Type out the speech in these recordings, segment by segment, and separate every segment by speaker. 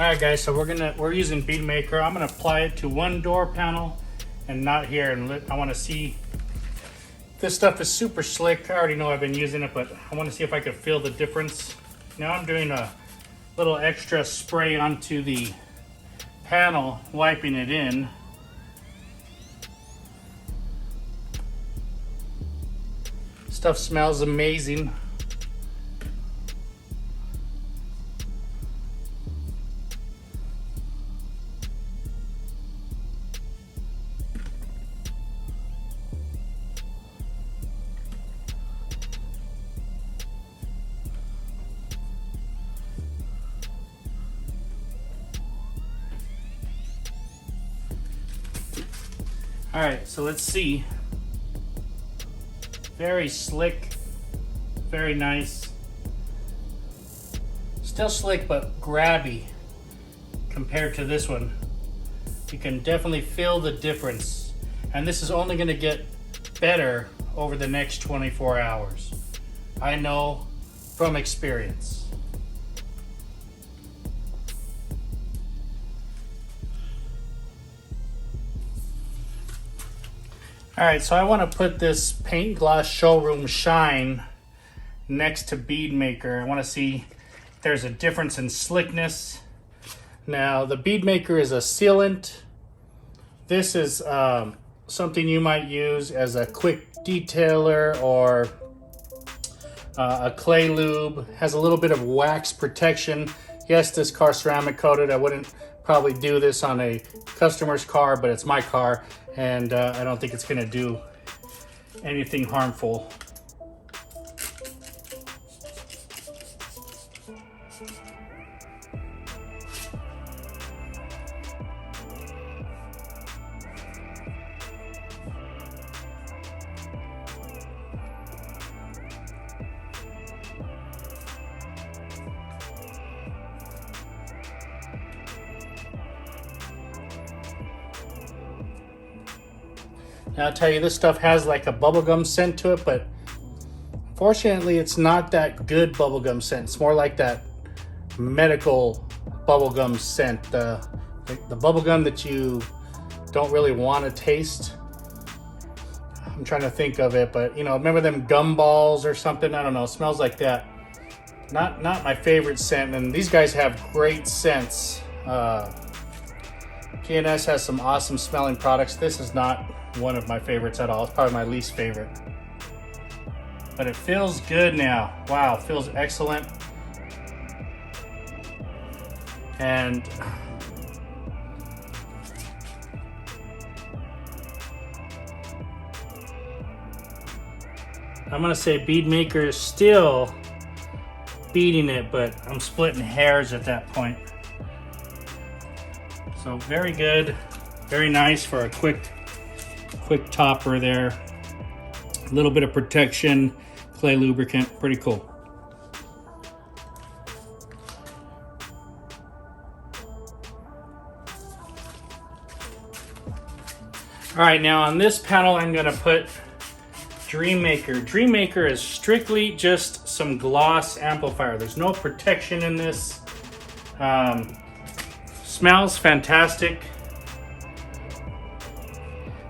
Speaker 1: Alright guys, so we're using Beadmaker. I'm gonna apply it to one door panel and not here, and I want to see. This stuff is super slick. I already know I've been using it, but I want to see if I could feel the difference. Now I'm doing a little extra spray onto the panel, wiping it in. Stuff smells amazing. All right, so let's see. Very slick, very nice. Still slick, but grabby compared to this one. You can definitely feel the difference. And this is only gonna get better over the next 24 hours. I know from experience. Alright, so I want to put this Paint Gloss Showroom Shine next to Beadmaker. I want to see if there's a difference in slickness. Now, the Beadmaker is a sealant. This is something you might use as a quick detailer or a clay lube. Has a little bit of wax protection. Yes, this car's ceramic coated. I wouldn't probably do this on a customer's car, but it's my car, and I don't think it's gonna do anything harmful. Now I'll tell you, this stuff has like a bubblegum scent to it, but fortunately it's not that good bubblegum scent. It's more like that medical bubblegum scent, the bubblegum that you don't really want to taste. I'm trying to think of it, but you know, remember them gum balls or something? I don't know, it smells like that. Not my favorite scent, and these guys have great scents. P&S has some awesome smelling products. This is not one of my favorites at all. It's probably my least favorite. But it feels good now. Wow, it feels excellent. And I'm gonna say Beadmaker is still beating it, but I'm splitting hairs at that point. So very good, very nice for a quick topper there. A little bit of protection, clay lubricant, pretty cool. All right, now on this panel, I'm gonna put Dreammaker. Dreammaker is strictly just some gloss amplifier. There's no protection in this. Smells fantastic.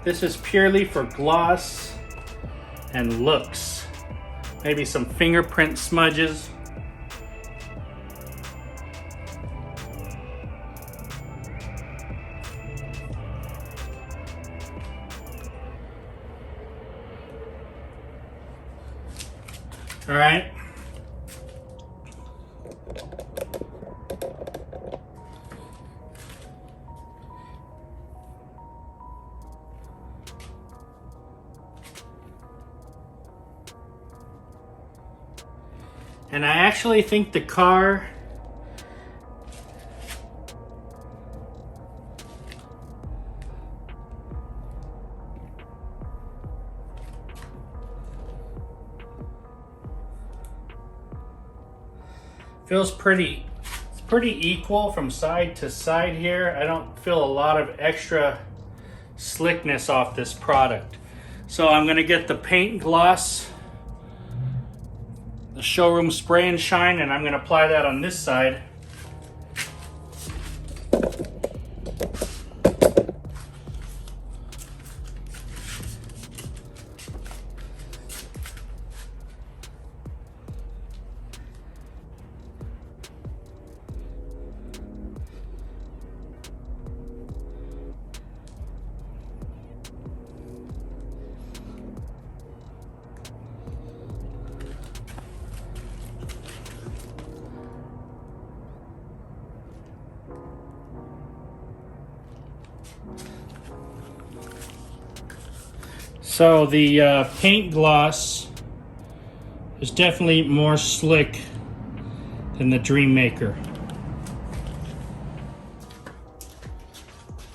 Speaker 1: This is purely for gloss and looks. Maybe some fingerprint smudges. All right. And I actually think the car feels pretty equal from side to side here. I don't feel a lot of extra slickness off this product. So I'm gonna get the Paint Gloss, the Showroom Spray and Shine, and I'm gonna apply that on this side. So the paint gloss is definitely more slick than the Dreammaker.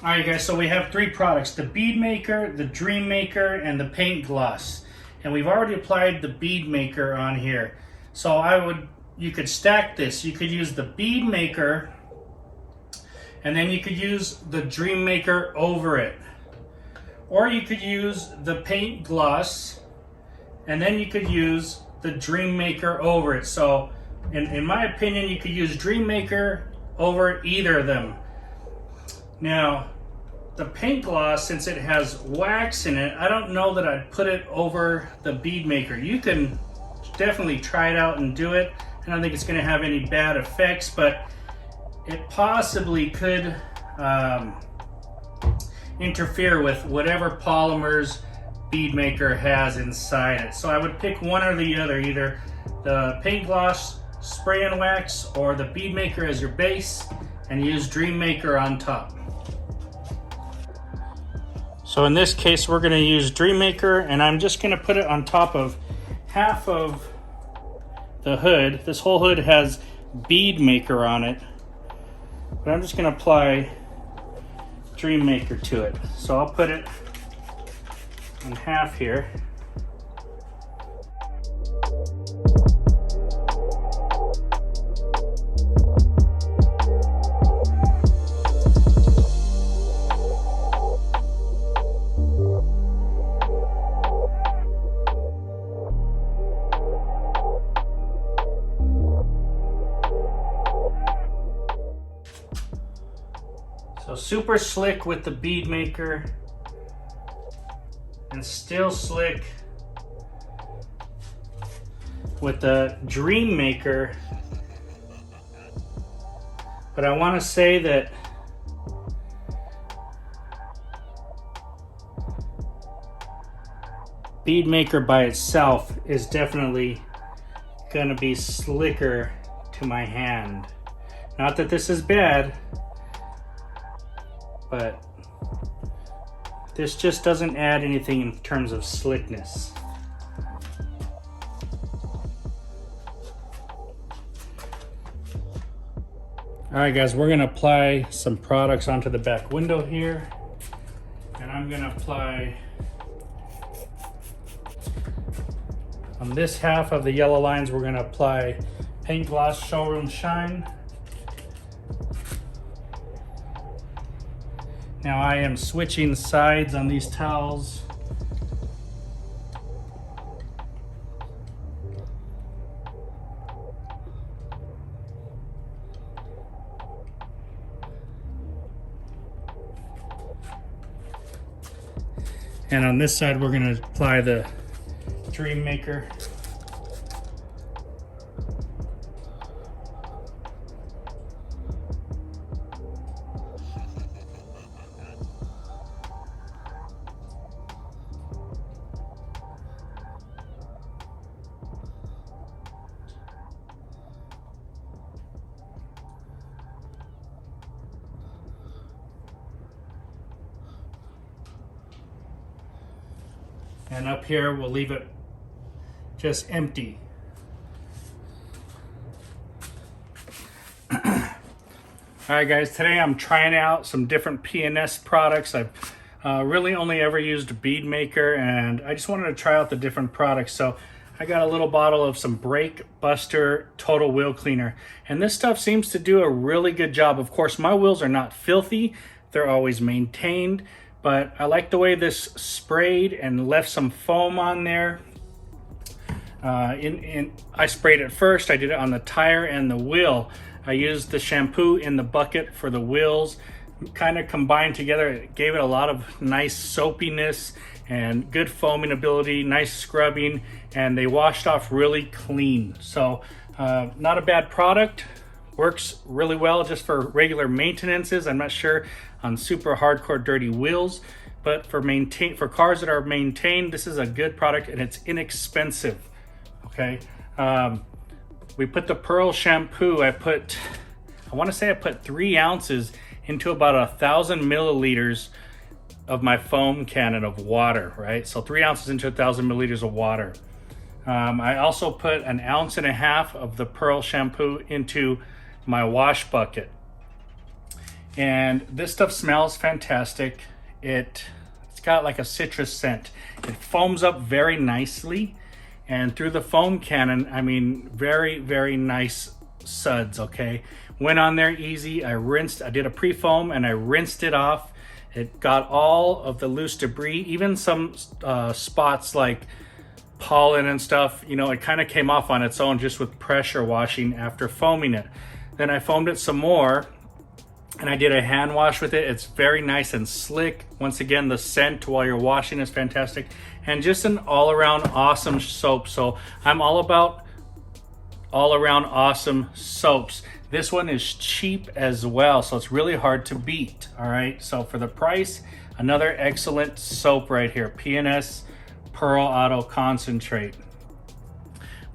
Speaker 1: Alright guys, so we have 3 products, the Beadmaker, the Dreammaker, and the paint gloss. And we've already applied the Beadmaker on here. So you could stack this. You could use the Beadmaker, and then you could use the Dreammaker over it. Or you could use the paint gloss, and then you could use the Dreammaker over it. So in my opinion, you could use Dreammaker over either of them. Now, the paint gloss, since it has wax in it, I don't know that I'd put it over the Beadmaker. You can definitely try it out and do it. I don't think it's going to have any bad effects, but it possibly could interfere with whatever polymers Beadmaker has inside it. So I would pick one or the other, either the paint gloss spray and wax or the Beadmaker as your base, and use Dreammaker on top. So in this case, we're going to use Dreammaker, and I'm just going to put it on top of half of the hood. This whole hood has Beadmaker on it, but I'm just going to apply Dreammaker to it. So I'll put it on half here. So super slick with the Beadmaker, and still slick with the Dreammaker. But I want to say that Beadmaker by itself is definitely going to be slicker to my hand. Not that this is bad, but this just doesn't add anything in terms of slickness. Alright guys, we're going to apply some products onto the back window here. And I'm going to apply on this half of the yellow lines, we're going to apply Paint Gloss Showroom Shine. Now I am switching sides on these towels. And on this side, we're going to apply the Dreammaker. And up here, we'll leave it just empty. Alright guys, today I'm trying out some different P&S products. I've really only ever used Beadmaker, and I just wanted to try out the different products. So I got a little bottle of some Brake Buster Total Wheel Cleaner, and this stuff seems to do a really good job. Of course, my wheels are not filthy. They're always maintained. But I like the way this sprayed and left some foam on there. I sprayed it first. I did it on the tire and the wheel. I used the shampoo in the bucket for the wheels. Kind of combined together. It gave it a lot of nice soapiness and good foaming ability, nice scrubbing, and they washed off really clean. So not a bad product. Works really well just for regular maintenances. I'm not sure on super hardcore dirty wheels, but for cars that are maintained, this is a good product, and it's inexpensive. Okay, we put the Pearl shampoo. I want to say I put 3 ounces into about 1,000 milliliters of my foam cannon of water, right? So 3 ounces into 1,000 milliliters of water. I also put 1.5 ounces of the Pearl shampoo into my wash bucket. And this stuff smells fantastic. It's got like a citrus scent. It foams up very nicely. And through the foam cannon, I mean, very, very nice suds, okay? Went on there easy. I did a pre-foam and I rinsed it off. It got all of the loose debris, even some spots like pollen and stuff, you know, it kind of came off on its own just with pressure washing after foaming it. Then I foamed it some more and I did a hand wash with it. It's very nice and slick. Once again, the scent while you're washing is fantastic, and just an all-around awesome soap. So I'm all about all-around awesome soaps. This one is cheap as well, so it's really hard to beat. All right, so for the price, another excellent soap right here, P&S Pearl Auto Concentrate.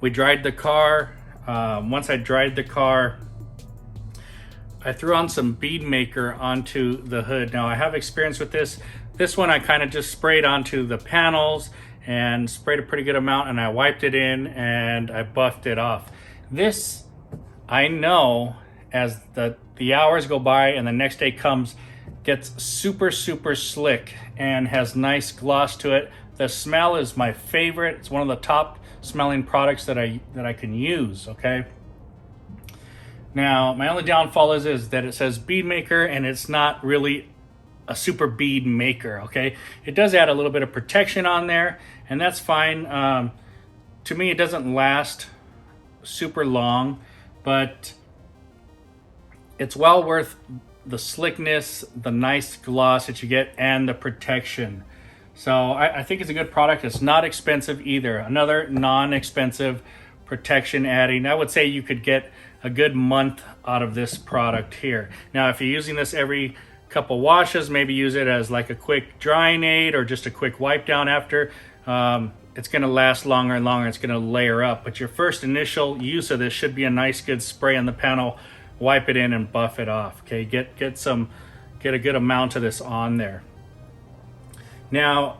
Speaker 1: We dried the car. Once I dried the car, I threw on some Beadmaker onto the hood. Now I have experience with this. This one I kind of just sprayed onto the panels and sprayed a pretty good amount, and I wiped it in and I buffed it off. This, I know, as the hours go by and the next day comes, gets super, super slick and has nice gloss to it. The smell is my favorite. It's one of the top smelling products that I can use, okay? Now, my only downfall is that it says Beadmaker and it's not really a super bead maker, okay? It does add a little bit of protection on there, and that's fine. To me, it doesn't last super long, but it's well worth the slickness, the nice gloss that you get, and the protection. So I think it's a good product. It's not expensive either. Another non-expensive protection adding. I would say you could get a good month out of this product here. Now, if you're using this every couple washes, maybe use it as like a quick drying aid or just a quick wipe down after. It's going to last longer and longer. It's going to layer up. But your first initial use of this should be a nice good spray on the panel. Wipe it in and buff it off. Okay, get a good amount of this on there. Now,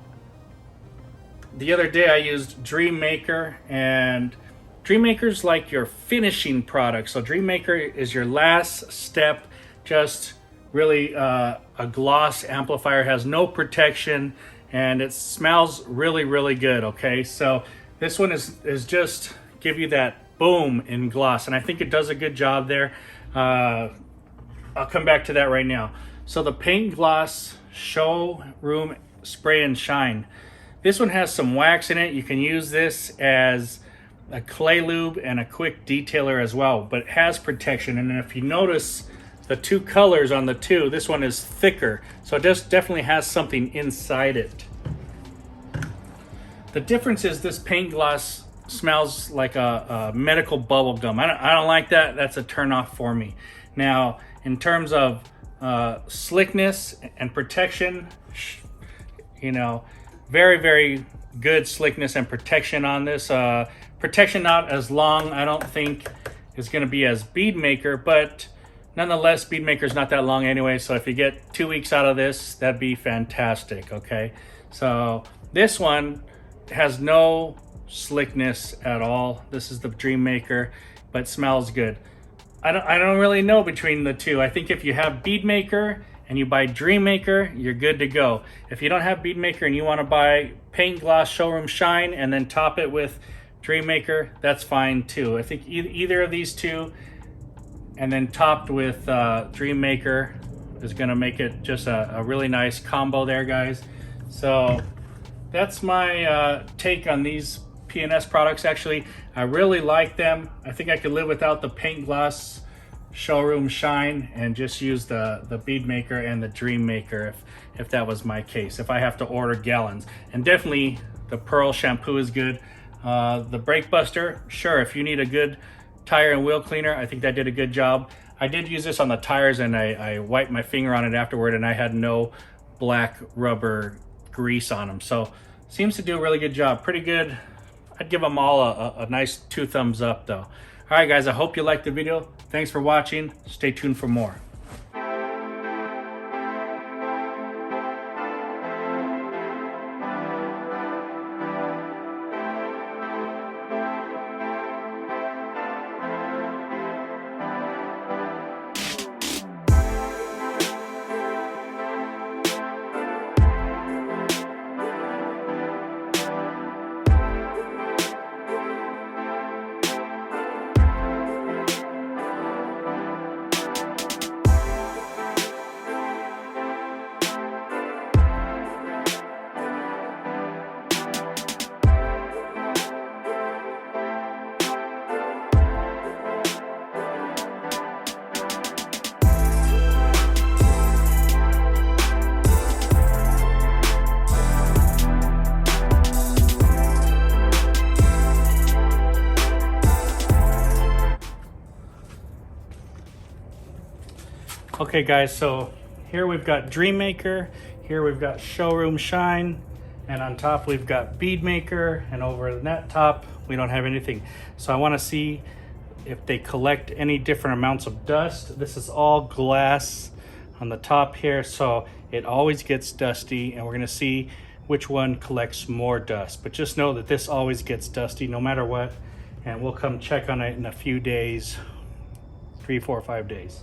Speaker 1: the other day I used Dreammaker, and Dreammaker's like your finishing product. So Dreammaker is your last step, just really a gloss amplifier, has no protection, and it smells really, really good, okay? So this one is just give you that boom in gloss, and I think it does a good job there. I'll come back to that right now. So the Paint Gloss Showroom Spray and Shine. This one has some wax in it. You can use this as a clay lube and a quick detailer as well, but it has protection. And if you notice the two colors on the two, this one is thicker, so it just definitely has something inside it. The difference is this paint gloss smells like a medical bubble gum. I don't like that. That's a turn off for me. Now, in terms of slickness and protection, you know, very, very good slickness and protection on this. Protection not as long, I don't think, is going to be as Beadmaker, but nonetheless, Beadmaker is not that long anyway, so if you get 2 weeks out of this, that'd be fantastic, okay? So this one has no slickness at all. This is the Dreammaker, but smells good. I don't really know between the two. I think if you have Beadmaker and you buy Dreammaker, you're good to go. If you don't have Beadmaker and you want to buy Paint Gloss Showroom Shine and then top it with Dreammaker, that's fine too. I think either of these two and then topped with Dreammaker is going to make it just a really nice combo there, guys. So that's my take on these P&S products. Actually, I really like them. I think I could live without the Paint Gloss Showroom Shine and just use the Beadmaker and the Dreammaker if that was my case, if I have to order gallons. And definitely the Pearl shampoo is good. The Brake Buster, sure, if you need a good tire and wheel cleaner, I think that did a good job. I did use this on the tires and I wiped my finger on it afterward and I had no black rubber grease on them. So seems to do a really good job. Pretty good. I'd give them all a nice 2 thumbs up though. All right, guys, I hope you liked the video. Thanks for watching. Stay tuned for more. Okay guys, so here we've got Dreammaker, here we've got Showroom Shine, and on top we've got Beadmaker, and over that top we don't have anything. So I want to see if they collect any different amounts of dust. This is all glass on the top here, so it always gets dusty, and we're going to see which one collects more dust. But just know that this always gets dusty no matter what, and we'll come check on it in a few days, 3, 4, 5 days.